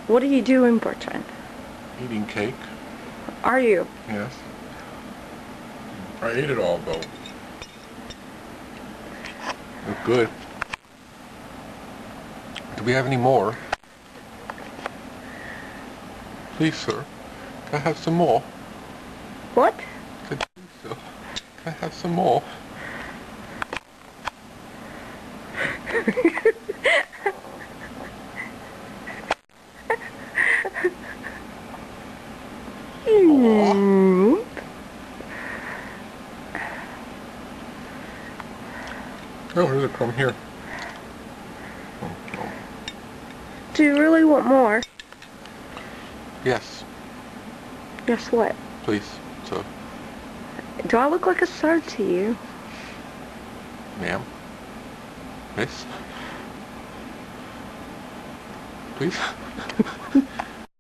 What are you doing, Bertrand? Eating cake. Are you? Yes. I ate it all, though. It's good. Do we have any more? Please, sir. Can I have some more? What? Please, sir. Can I have some more? Oh, here's a crumb here. Do you really want more? Yes. Guess what? Please, sir. Do I look like a sir to you? Ma'am? Miss? Please?